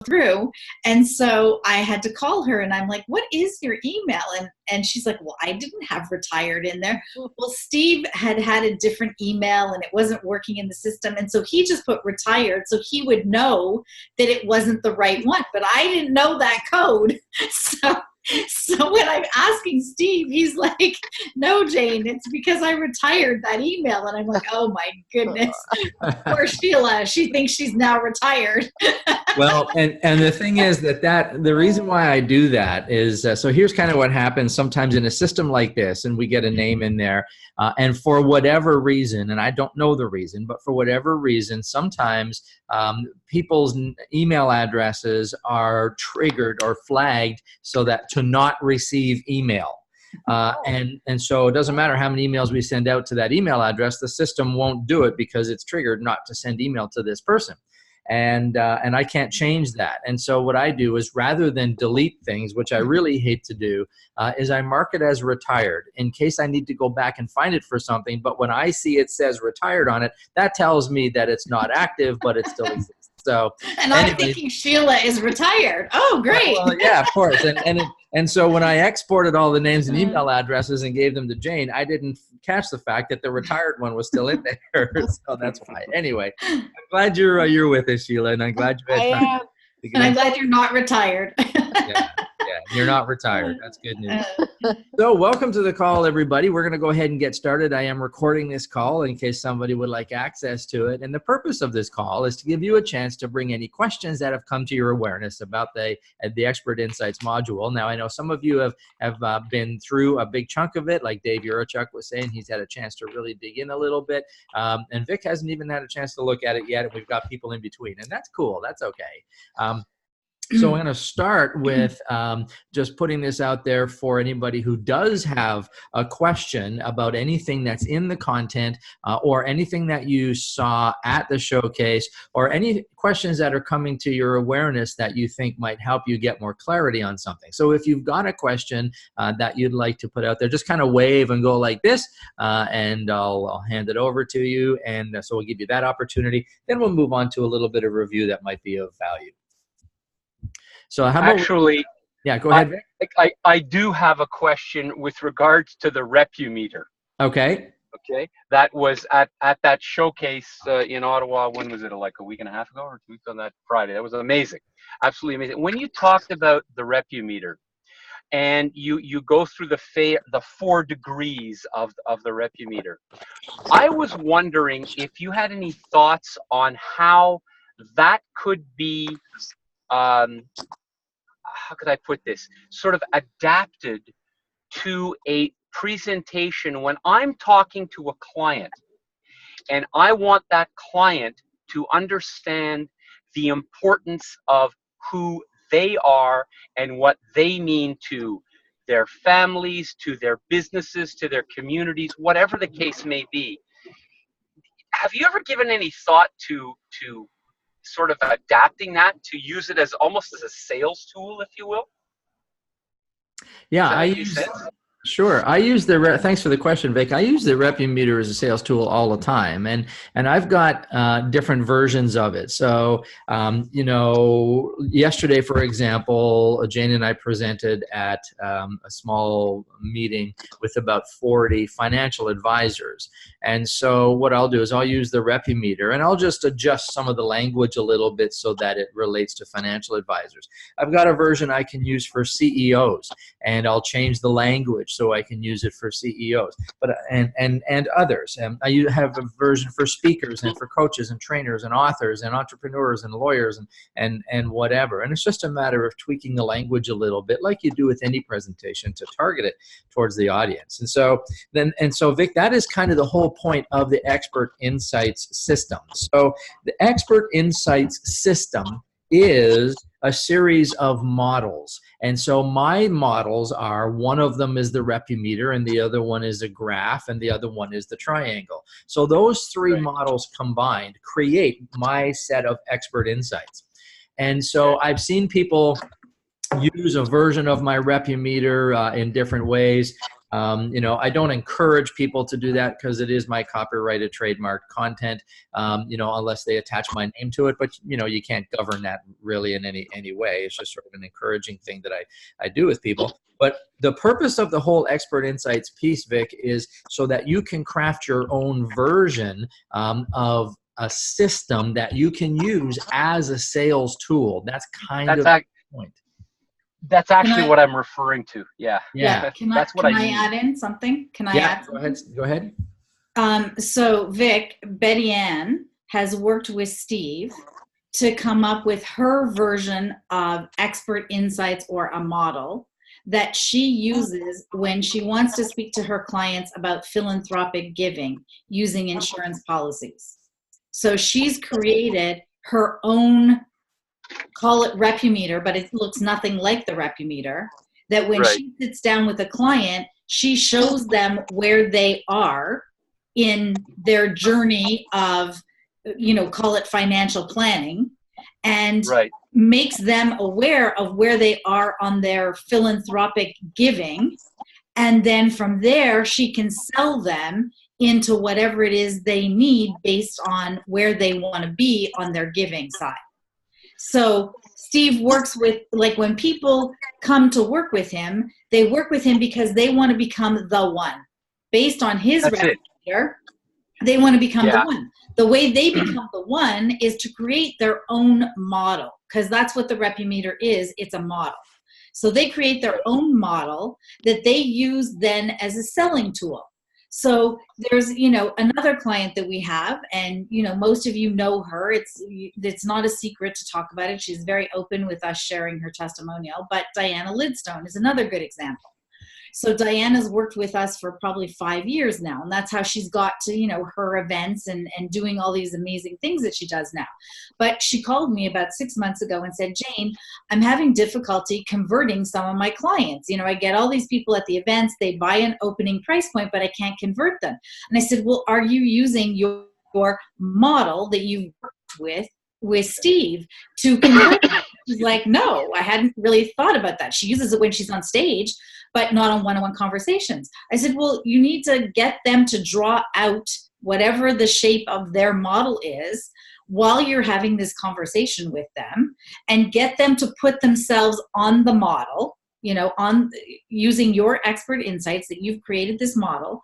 through. And so I had to call her and I'm like, what is your email? And she's like, well, I didn't have retired in there. Well, Steve had a different email and it wasn't working in the system. And so he just put retired so he would know that it wasn't the right one. But I didn't know that code. So when I'm asking Steve, he's like, no, Jane, it's because I retired that email. And I'm like, oh my goodness, poor Sheila. She thinks she's now retired. Well, and the thing is that the reason why I do that is, so here's kind of what happens sometimes in a system like this, and we get a name in there, and for whatever reason, and I don't know the reason, but for whatever reason, sometimes people's email addresses are triggered or flagged so that to not receive email. And so it doesn't matter how many emails we send out to that email address, the system won't do it because it's triggered not to send email to this person. And I can't change that. And so what I do is, rather than delete things, which I really hate to do, is I mark it as retired in case I need to go back and find it for something. But when I see it says retired on it, that tells me that it's not active, but it still exists. So, and I'm thinking Sheila is retired. Oh, great. Well, yeah, of course. And so when I exported all the names and email addresses and gave them to Jane, I didn't catch the fact that the retired one was still in there. So that's why. Anyway, I'm glad you're with us, Sheila, and I'm glad you had time. And I'm glad you're not retired. Yeah, you're not retired. That's good news. So welcome to the call, everybody. We're going to go ahead and get started. I am recording this call in case somebody would like access to it. And the purpose of this call is to give you a chance to bring any questions that have come to your awareness about the Expert Insights module. Now, I know some of you have been through a big chunk of it, like Dave Urachuk was saying. He's had a chance to really dig in a little bit. And Vic hasn't even had a chance to look at it yet. And we've got people in between. And that's cool. That's okay. So I'm going to start with just putting this out there for anybody who does have a question about anything that's in the content or anything that you saw at the showcase, or any questions that are coming to your awareness that you think might help you get more clarity on something. So if you've got a question that you'd like to put out there, just kind of wave and go like this, and I'll hand it over to you. And so we'll give you that opportunity. Then we'll move on to a little bit of review that might be of value. So how about yeah, go ahead, Vic. I do have a question with regards to the Repumeter. Okay. Okay. That was at that showcase in Ottawa. When was it? Like a week and a half ago or 2 weeks on that Friday? That was amazing. Absolutely amazing. When you talked about the Repumeter and you go through the 4 degrees of the Repumeter, I was wondering if you had any thoughts on how that could be how could I put this, sort of adapted to a presentation when I'm talking to a client and I want that client to understand the importance of who they are and what they mean to their families, to their businesses, to their communities, whatever the case may be. Have you ever given any thought to sort of adapting that to use it as almost as a sales tool, if you will? Yeah, sure. I use thanks for the question, Vic. I use the Repumeter as a sales tool all the time, and I've got different versions of it. So, yesterday, for example, Jane and I presented at a small meeting with about 40 financial advisors. And so what I'll do is I'll use the Repumeter, and I'll just adjust some of the language a little bit so that it relates to financial advisors. I've got a version I can use for CEOs, and I'll change the language so I can use it for CEOs, but and others. I have a version for speakers and for coaches and trainers and authors and entrepreneurs and lawyers and whatever. And it's just a matter of tweaking the language a little bit, like you do with any presentation, to target it towards the audience. And so Vic, that is kind of the whole point of the Expert Insights system. So the Expert Insights system is a series of models. And so my models are, one of them is the Repumeter, and the other one is a graph, and the other one is the triangle. So those 3 models combined create my set of Expert Insights. And so I've seen people use a version of my Repumeter in different ways. You know, I don't encourage people to do that because it is my copyrighted trademark content, you know, unless they attach my name to it. But, you know, you can't govern that really in any way. It's just sort of an encouraging thing that I do with people. But the purpose of the whole expert insights piece, Vic, is so that you can craft your own version of a system that you can use as a sales tool. That's kind of the point. That's actually what I'm referring to. Yeah. Yeah. That's what I Can I mean. add in something? Can I add something? Go ahead. So Vic, Betty Ann has worked with Steve to come up with her version of expert insights, or a model that she uses when she wants to speak to her clients about philanthropic giving using insurance policies. So she's created her own, call it Repumeter, but it looks nothing like the Repumeter, that when she sits down with a client, she shows them where they are in their journey of, you know, call it financial planning, and makes them aware of where they are on their philanthropic giving. And then from there, she can sell them into whatever it is they need based on where they want to be on their giving side. So Steve works with, like, when people come to work with him, they work with him because they want to become the one. Based on his Repumeter, they want to become the one. The way they become the one is to create their own model, because that's what the Repumeter is. It's a model. So they create their own model that they use then as a selling tool. So there's, you know, another client that we have, and, you know, most of you know her. It's not a secret to talk about it. She's very open with us sharing her testimonial. But Diana Lidstone is another good example. So Diana's worked with us for probably 5 years now, and that's how she's got to, you know, her events and doing all these amazing things that she does now. But she called me about 6 months ago and said, Jane, I'm having difficulty converting some of my clients. You know, I get all these people at the events, they buy an opening price point, but I can't convert them. And I said, well, are you using your model that you've worked with Steve to convert them? She's like, no, I hadn't really thought about that. She uses it when she's on stage, but not on one-on-one conversations. I said, well, you need to get them to draw out whatever the shape of their model is while you're having this conversation with them, and get them to put themselves on the model, you know, on using your expert insights that you've created this model.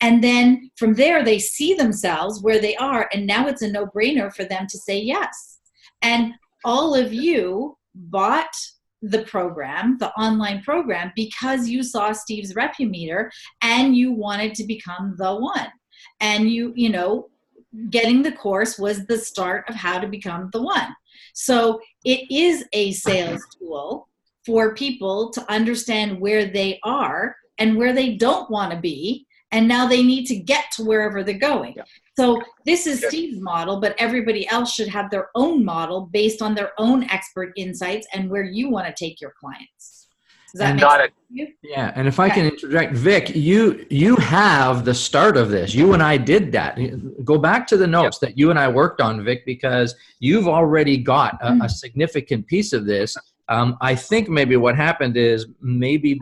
And then from there, they see themselves where they are. And now it's a no-brainer for them to say yes. And all of you bought the program, the online program, because you saw Steve's Repumeter and you wanted to become the one. And you know, getting the course was the start of how to become the one. So it is a sales tool for people to understand where they are and where they don't want to be, and now they need to get to wherever they're going. So this is Steve's model, but everybody else should have their own model based on their own expert insights and where you want to take your clients. Does that make sense to you? Yeah, and if I can interject, Vic, you have the start of this. You and I did that. Go back to the notes that you and I worked on, Vic, because you've already got a significant piece of this. I think maybe what happened is maybe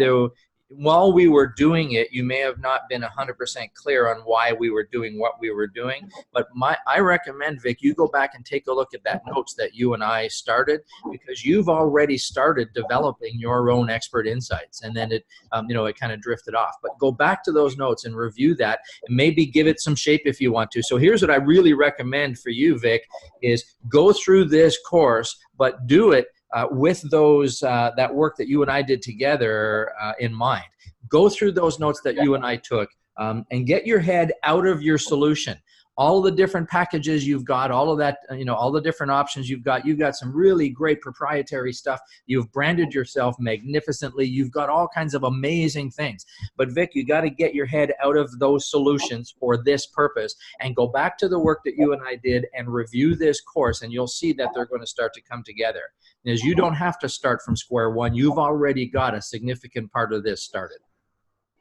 while we were doing it, you may have not been 100% clear on why we were doing what we were doing. But I recommend, Vic, you go back and take a look at that notes that you and I started, because you've already started developing your own expert insights, and then it, you know, it kind of drifted off. But go back to those notes and review that, and maybe give it some shape if you want to. So here's what I really recommend for you, Vic, is go through this course, but do it with those that work that you and I did together in mind. Go through those notes that you and I took, and get your head out of your solution. All the different packages you've got, all of that, you know, all the different options you've got some really great proprietary stuff. You've branded yourself magnificently. You've got all kinds of amazing things. But Vic, you got to get your head out of those solutions for this purpose and go back to the work that you and I did and review this course, and you'll see that they're going to start to come together. Is you don't have to start from square one. You've already got a significant part of this started.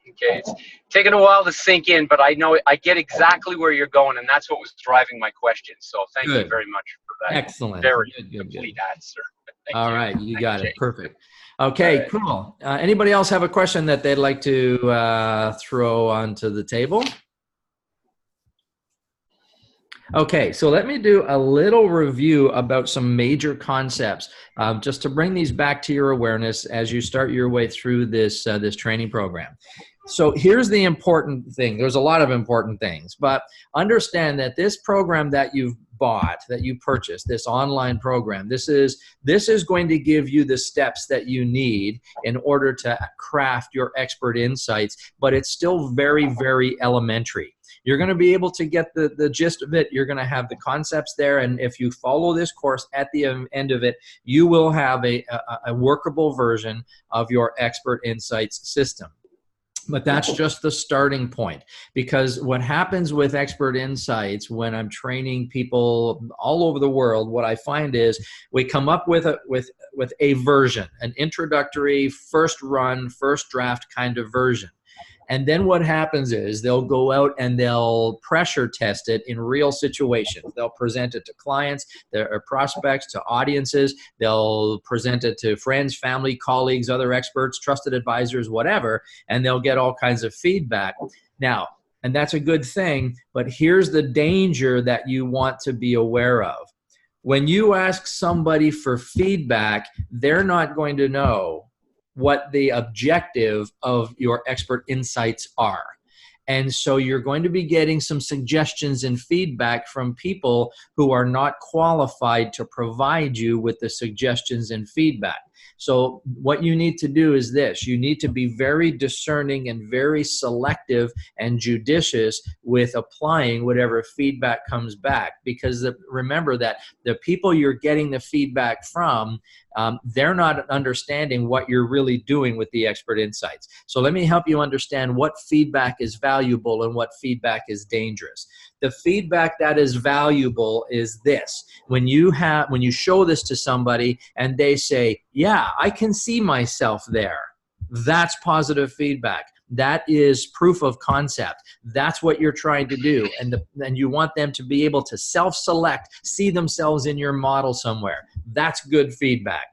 Okay, it's taken a while to sink in, but I know I get exactly where you're going, and that's what was driving my question. So thank you very much for that Excellent. very Good. complete answer. Thank All you. right, you Thank got you, it. Jay. Perfect. Okay, Right. cool. Anybody else have a question that they'd like to throw onto the table? Okay, so let me do a little review about some major concepts, just to bring these back to your awareness as you start your way through this this training program. So here's the important thing. There's a lot of important things, but understand that this program that you've bought, that you purchased, this online program, this is going to give you the steps that you need in order to craft your expert insights, but it's still very, very elementary. You're going to be able to get the gist of it. You're going to have the concepts there. And if you follow this course at the end of it, you will have a workable version of your expert insights system. But that's just the starting point, because what happens with expert insights when I'm training people all over the world, what I find is we come up with a version, an introductory, first run, first draft kind of version. And then what happens is they'll go out and they'll pressure test it in real situations. They'll present it to clients, their prospects, to audiences. They'll present it to friends, family, colleagues, other experts, trusted advisors, whatever, and they'll get all kinds of feedback. Now, and that's a good thing, but here's the danger that you want to be aware of. When you ask somebody for feedback, they're not going to know what the objective of your expert insights are. And so you're going to be getting some suggestions and feedback from people who are not qualified to provide you with the suggestions and feedback. So what you need to do is this. You need to be very discerning and very selective and judicious with applying whatever feedback comes back. Because remember that the people you're getting the feedback from, they're not understanding what you're really doing with the expert insights. So let me help you understand what feedback is valuable and what feedback is dangerous. The feedback that is valuable is this. When you show this to somebody and they say, yeah, I can see myself there, that's positive feedback. That is proof of concept. That's what you're trying to do. And you want them to be able to self-select, see themselves in your model somewhere. That's good feedback.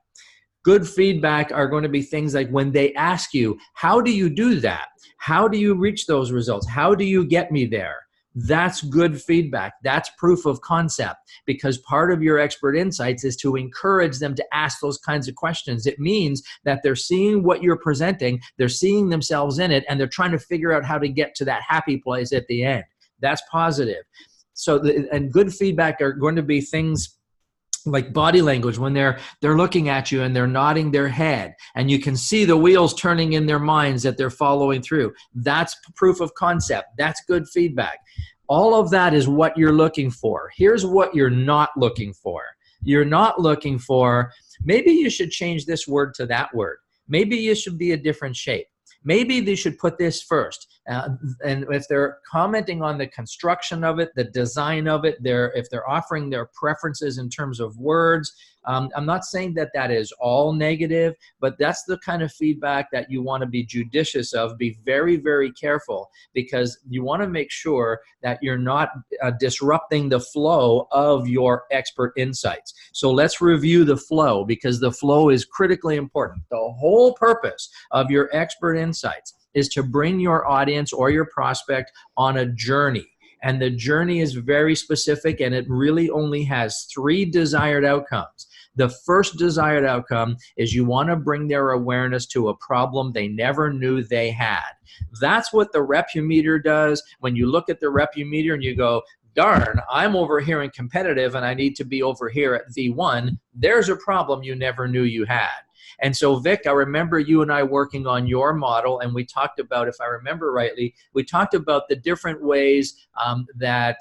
Good feedback are going to be things like when they ask you, how do you do that? How do you reach those results? How do you get me there? That's good feedback. That's proof of concept, because part of your expert insights is to encourage them to ask those kinds of questions. It means that they're seeing what you're presenting, they're seeing themselves in it, and they're trying to figure out how to get to that happy place at the end. That's positive. So, and good feedback are going to be things like body language, when they're looking at you and they're nodding their head and you can see the wheels turning in their minds that they're following through. That's proof of concept. That's good feedback. All of that is what you're looking for. Here's what you're not looking for. You're not looking for, maybe you should change this word to that word. Maybe it should be a different shape. Maybe they should put this first. And if they're commenting on the construction of it, the design of it, if they're offering their preferences in terms of words, I'm not saying that that is all negative, but that's the kind of feedback that you want to be judicious of. Be very, very careful, because you want to make sure that you're not disrupting the flow of your expert insights. So let's review the flow, because the flow is critically important. The whole purpose of your expert insights is to bring your audience or your prospect on a journey. And the journey is very specific, and it really only has 3 desired outcomes. The first desired outcome is you want to bring their awareness to a problem they never knew they had. That's what the Repumeter does. When you look at the Repumeter and you go, darn, I'm over here in competitive and I need to be over here at V1, there's a problem you never knew you had. And so, Vic, I remember you and I working on your model, and we talked about, if I remember rightly, we talked about the different ways that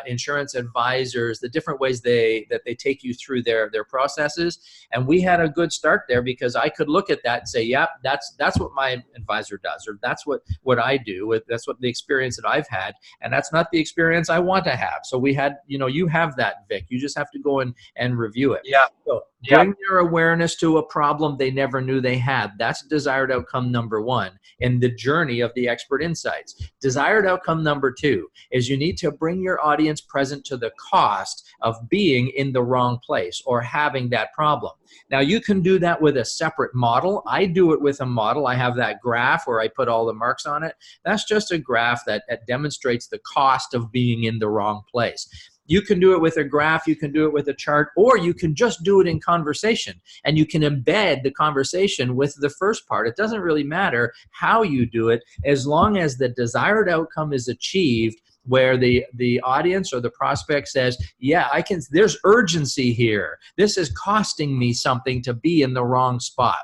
insurance advisors, the different ways that they take you through their processes. And we had a good start there, because I could look at that and say, yeah, that's what my advisor does, or that's what I do. That's what the experience that I've had, and that's not the experience I want to have. So we had, you have that, Vic. You just have to go and review it. Yeah. So Yeah. Bring their awareness to a problem they never knew they had. That's desired outcome number one in the journey of the expert insights. Desired outcome number two is you need to bring your audience present to the cost of being in the wrong place or having that problem. Now, you can do that with a separate model. I do it with a model. I have that graph where I put all the marks on it. That's just a graph that demonstrates the cost of being in the wrong place. You can do it with a graph, you can do it with a chart, or you can just do it in conversation, and you can embed the conversation with the first part. It doesn't really matter how you do it, as long as the desired outcome is achieved, where the audience or the prospect says, yeah, there's urgency here. This is costing me something to be in the wrong spot.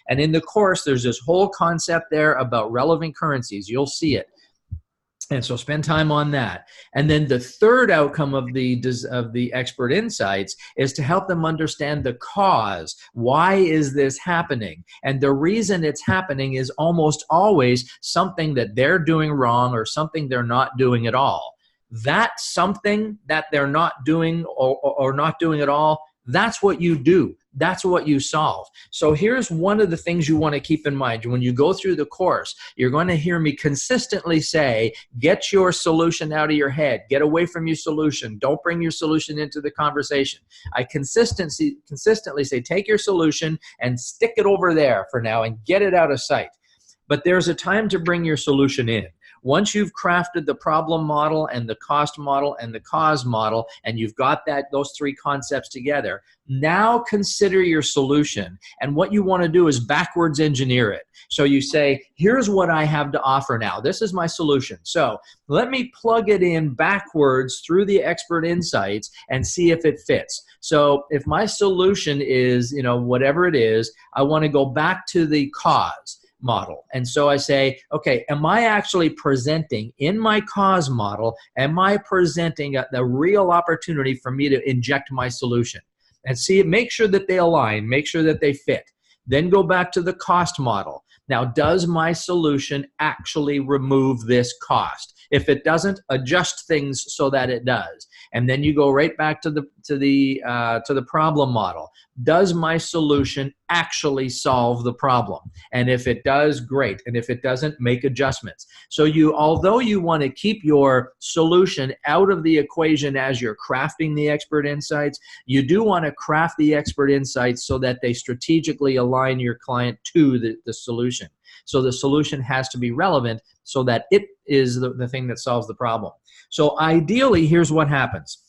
And in the course, there's this whole concept there about relevant currencies. You'll see it. And so spend time on that. And then the third outcome of the expert insights is to help them understand the cause. Why is this happening? And the reason it's happening is almost always something that they're doing wrong or something they're not doing at all. That something that they're not doing or not doing at all, that's what you do. That's what you solve. So here's one of the things you want to keep in mind. When you go through the course, you're going to hear me consistently say, get your solution out of your head. Get away from your solution. Don't bring your solution into the conversation. I consistently say, take your solution and stick it over there for now and get it out of sight. But there's a time to bring your solution in. Once you've crafted the problem model and the cost model and the cause model, and you've got those three concepts together, now consider your solution. And what you want to do is backwards engineer it. So you say, here's what I have to offer now. This is my solution. So let me plug it in backwards through the expert insights and see if it fits. So if my solution is, whatever it is, I want to go back to the cause model. And so I say, okay, am I actually presenting in my cause model, am I presenting the real opportunity for me to inject my solution? And make sure that they align, make sure that they fit. Then go back to the cost model. Now, does my solution actually remove this cost? If it doesn't, adjust things so that it does. And then you go right back to the problem model. Does my solution actually solve the problem? And if it does, great. And if it doesn't, make adjustments. So although you want to keep your solution out of the equation as you're crafting the expert insights, you do want to craft the expert insights so that they strategically align your client to the solution. So the solution has to be relevant so that it is the thing that solves the problem. So ideally, here's what happens.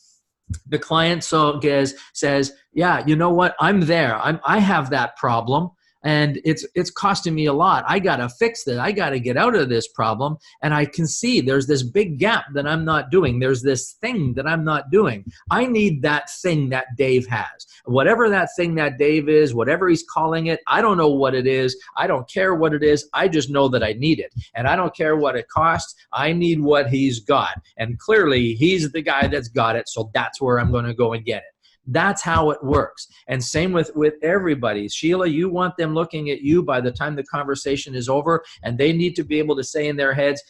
The client says, yeah, you know what? I'm there. I have that problem. And it's costing me a lot. I got to fix this. I got to get out of this problem. And I can see there's this big gap that I'm not doing. There's this thing that I'm not doing. I need that thing that Dave has. Whatever that thing that Dave is, whatever he's calling it, I don't know what it is. I don't care what it is. I just know that I need it. And I don't care what it costs. I need what he's got. And clearly, he's the guy that's got it. So that's where I'm going to go and get it. That's how it works. And same with everybody. Sheila, you want them looking at you by the time the conversation is over, and they need to be able to say in their heads,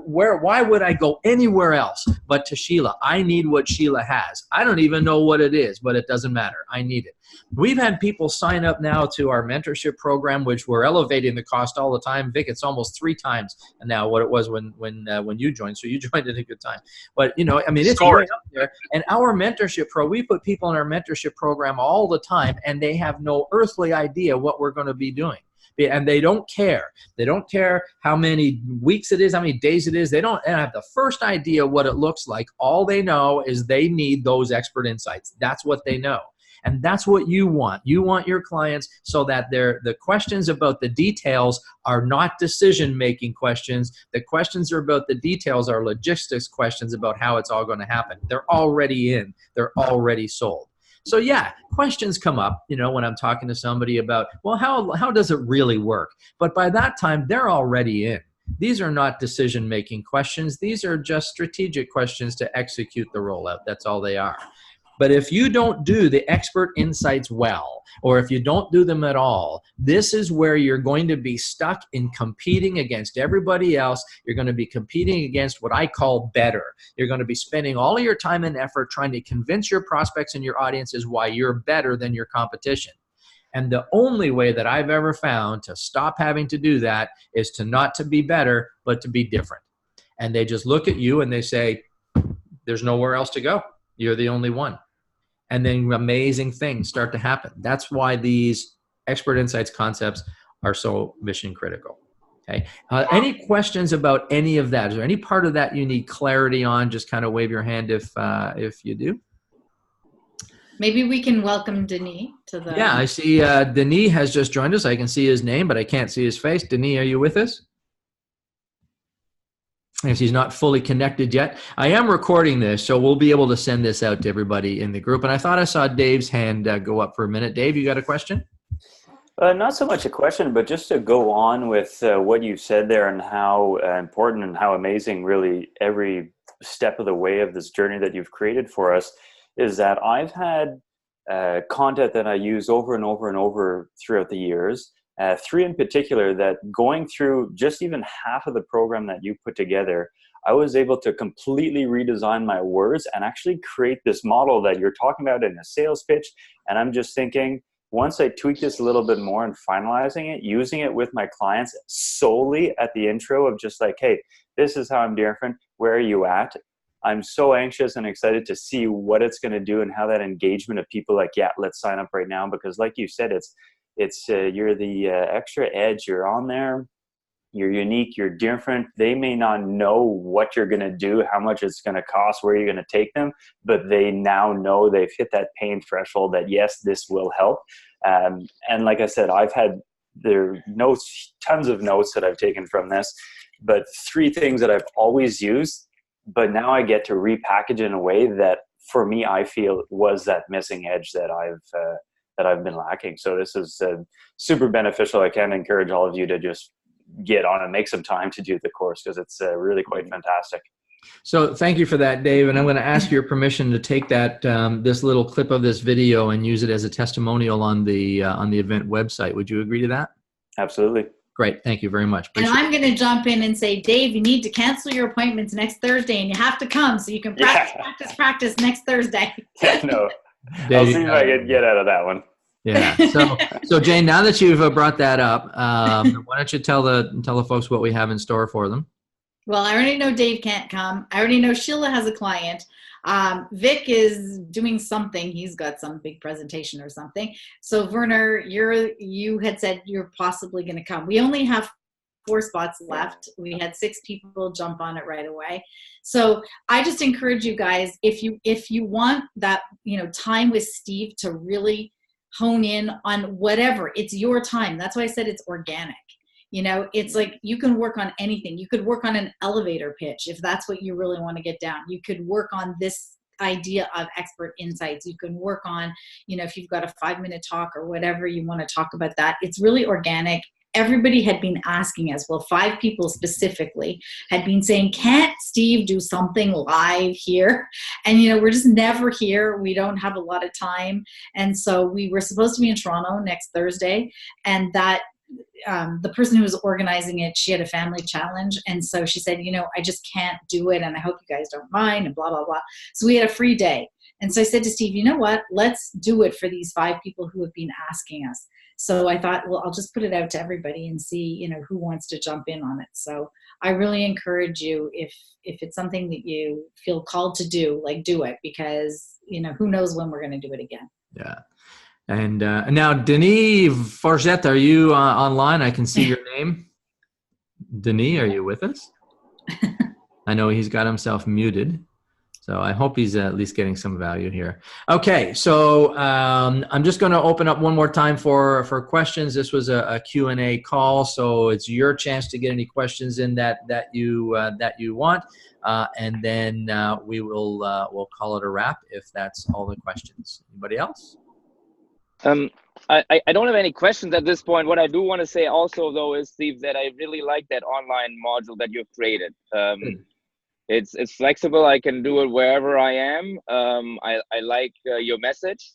why would I go anywhere else but to Sheila? I need what Sheila has. I don't even know what it is, but it doesn't matter. I need it. We've had people sign up now to our mentorship program, which we're elevating the cost all the time. Vic, it's almost 3 times now what it was when you joined. So you joined at a good time. But it's way up there. And our mentorship we put people in our mentorship program all the time, and they have no earthly idea what we're going to be doing. And they don't care. They don't care how many weeks it is, how many days it is. They don't have the first idea what it looks like. All they know is they need those expert insights. That's what they know. And that's what you want. You want your clients so that the questions about the details are not decision-making questions. The questions are about the details are logistics questions about how it's all going to happen. They're already in. They're already sold. So yeah, questions come up, when I'm talking to somebody about, well, how does it really work? But by that time, they're already in. These are not decision-making questions. These are just strategic questions to execute the rollout. That's all they are. But if you don't do the expert insights well, or if you don't do them at all, this is where you're going to be stuck in competing against everybody else. You're going to be competing against what I call better. You're going to be spending all of your time and effort trying to convince your prospects and your audiences why you're better than your competition. And the only way that I've ever found to stop having to do that is to not to be better, but to be different. And they just look at you and they say, there's nowhere else to go. You're the only one. And then amazing things start to happen. That's why these expert insights concepts are so mission critical. Okay. Any questions about any of that? Is there any part of that you need clarity on? Just kind of wave your hand if you do. Maybe we can welcome Denis to the... Yeah, I see Denis has just joined us. I can see his name, but I can't see his face. Denis, are you with us? If he's not fully connected yet. I am recording this, so we'll be able to send this out to everybody in the group. And I thought I saw Dave's hand go up for a minute. Dave, you got a question? Not so much a question, but just to go on with what you said there and how important and how amazing really every step of the way of this journey that you've created for us is that I've had content that I use over and over and over throughout the years. 3 in particular that going through just even half of the program that you put together, I was able to completely redesign my words and actually create this model that you're talking about in a sales pitch. And I'm just thinking, once I tweak this a little bit more and finalizing it, using it with my clients solely at the intro of just like, hey, this is how I'm different. Where are you at? I'm so anxious and excited to see what it's going to do and how that engagement of people like, yeah, let's sign up right now. Because like you said, you're the extra edge. You're on there. You're unique. You're different. They may not know what you're going to do, how much it's going to cost, where you're going to take them, but they now know they've hit that pain threshold that yes, this will help. And like I said, there are notes, tons of notes that I've taken from this, but 3 things that I've always used, but now I get to repackage in a way that for me, I feel was that missing edge that I've been lacking. So this is super beneficial. I can encourage all of you to just get on and make some time to do the course because it's really quite fantastic. So thank you for that, Dave. And I'm going to ask your permission to take that this little clip of this video and use it as a testimonial on the event website. Would you agree to that? Absolutely. Great. Thank you very much. Appreciate and I'm going to jump in and say, Dave, you need to cancel your appointments next Thursday and you have to come so you can practice next Thursday. Yeah, no. I'll see if I can get out of that one. Yeah. So Jane, now that you've brought that up, why don't you tell the folks what we have in store for them? Well, I already know Dave can't come. I already know Sheila has a client. Vic is doing something. He's got some big presentation or something. So Werner, you had said you're possibly going to come. We only have 4 spots left. We had 6 people jump on it right away. So I just encourage you guys, if you want that, time with Steve to really hone in on whatever, it's your time. That's why I said it's organic. It's like you can work on anything. You could work on an elevator pitch if that's what you really want to get down. You could work on this idea of expert insights. You can work on, if you've got a 5-minute talk or whatever you want to talk about that. It's really organic. Everybody had been asking us, 5 people specifically had been saying, can't Steve do something live here? And, we're just never here. We don't have a lot of time. And so we were supposed to be in Toronto next Thursday, and that the person who was organizing it, she had a family challenge. And so she said, I just can't do it. And I hope you guys don't mind and blah, blah, blah. So we had a free day. And so I said to Steve, you know what, let's do it for these 5 people who have been asking us. So I thought, I'll just put it out to everybody and see, who wants to jump in on it. So I really encourage you, if it's something that you feel called to do, do it, because, who knows when we're going to do it again. Yeah. And now, Denis Forget, are you online? I can see your name. Denis, are you with us? I know he's got himself muted, so I hope he's at least getting some value here. Okay, so I'm just going to open up one more time for questions. This was a Q&A call, so it's your chance to get any questions in that you want, and then we'll call it a wrap if that's all the questions. Anybody else? I don't have any questions at this point. What I do want to say also, though, is, Steve, that I really like that online module that you've created. it's flexible. I can do it wherever I am. I like your message.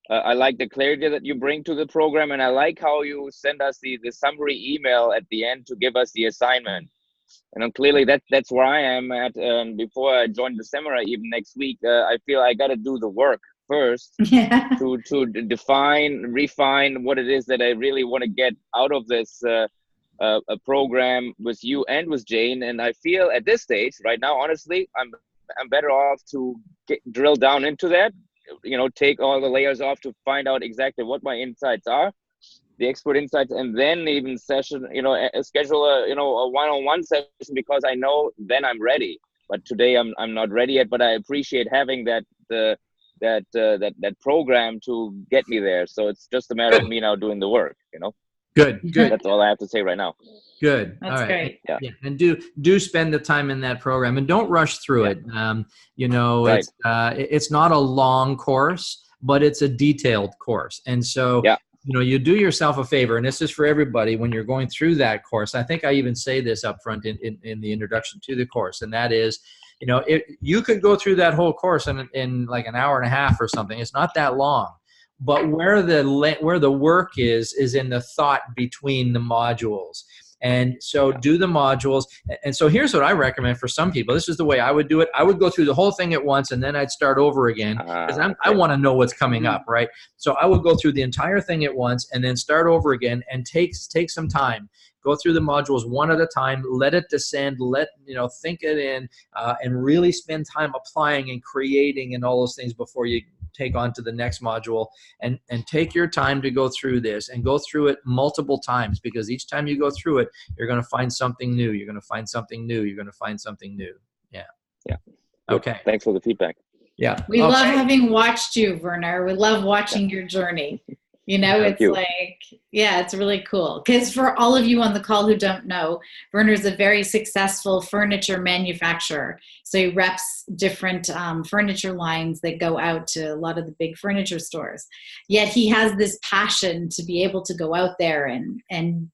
I like the clarity that you bring to the program, and I like how you send us the summary email at the end to give us the assignment. And clearly that's where I am at. Before I join the seminar, even next week, I feel I got to do the work first to define, refine what it is that I really want to get out of this a program with you and with Jane. And I feel at this stage right now, honestly, I'm better off to drill down into that, take all the layers off to find out exactly what my insights are, the expert insights, and then even schedule a one-on-one session, because I know then I'm ready. But today I'm not ready yet, but I appreciate having that program to get me there. So it's just a matter of me now doing the work, Good. That's all I have to say right now. Good. That's all right. great. Yeah. And do spend the time in that program, and don't rush through it. Right. It's not a long course, but it's a detailed course. And so, you do yourself a favor, and this is for everybody when you're going through that course. I think I even say this up front in the introduction to the course, and that is, you could go through that whole course in like an hour and a half or something. It's not that long. But where the work is in the thought between the modules. And so do the modules. And so here's what I recommend for some people. This is the way I would do it. I would go through the whole thing at once, and then I'd start over again, because I want to know what's coming up, right? So I would go through the entire thing at once and then start over again, and take some time. Go through the modules one at a time, let it descend, think it in, and really spend time applying and creating and all those things before you take on to the next module, and take your time to go through this, and go through it multiple times, because each time you go through it, you're going to find something new. You're going to find something new. You're going to find something new. Yeah. Okay. Thanks for the feedback. Yeah. We love having watched you, Werner. We love watching your journey. It's it's really cool. Because for all of you on the call who don't know, Werner's a very successful furniture manufacturer. So he reps different furniture lines that go out to a lot of the big furniture stores. Yet he has this passion to be able to go out there and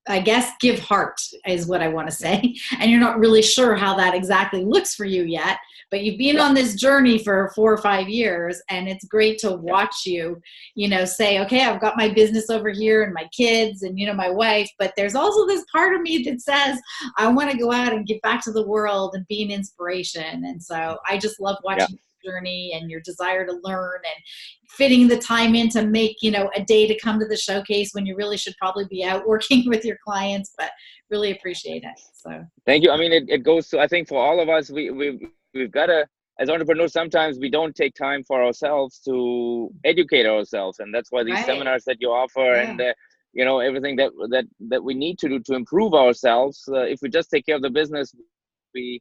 I guess give heart is what I want to say. And you're not really sure how that exactly looks for you yet, but you've been on this journey for 4 or 5 years, and it's great to watch you, say, okay, I've got my business over here and my kids and, my wife, but there's also this part of me that says, I want to go out and give back to the world and be an inspiration. And so I just love watching your journey and your desire to learn, and fitting the time in to make, a day to come to the showcase when you really should probably be out working with your clients, but really appreciate it. So thank you. I mean, it goes to, I think for all of us, we've got to, as entrepreneurs, sometimes we don't take time for ourselves to educate ourselves. And that's why these seminars that you offer and, everything that we need to do to improve ourselves. If we just take care of the business, we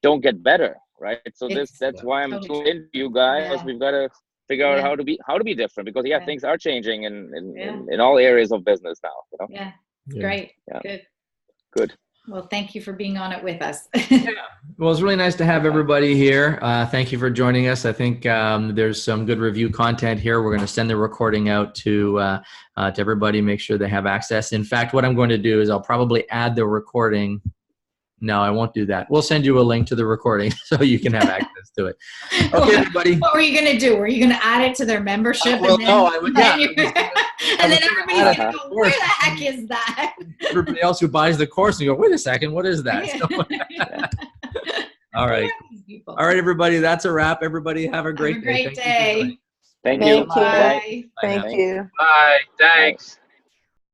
don't get better. Right. So that's why I'm tuned into you guys. Yeah. We've got to figure out how to be different, because things are changing in all areas of business now. Yeah. Great. Yeah. Good. Well, thank you for being on it with us. Well, it's really nice to have everybody here. Thank you for joining us. I think there's some good review content here. We're going to send the recording out to everybody, make sure they have access. In fact, what I'm going to do is I'll probably add the recording. No, I won't do that. We'll send you a link to the recording so you can have access to it. Okay, everybody. What were you going to do? Were you going to add it to their membership? No, I would. Yeah. And then everybody's going to go, where the heck is that? Everybody else who buys the course and go, wait a second, what is that? So, all right. All right, everybody. That's a wrap. Everybody have a great day. Great day. Thank you. Bye. Thank you. Bye. Thanks.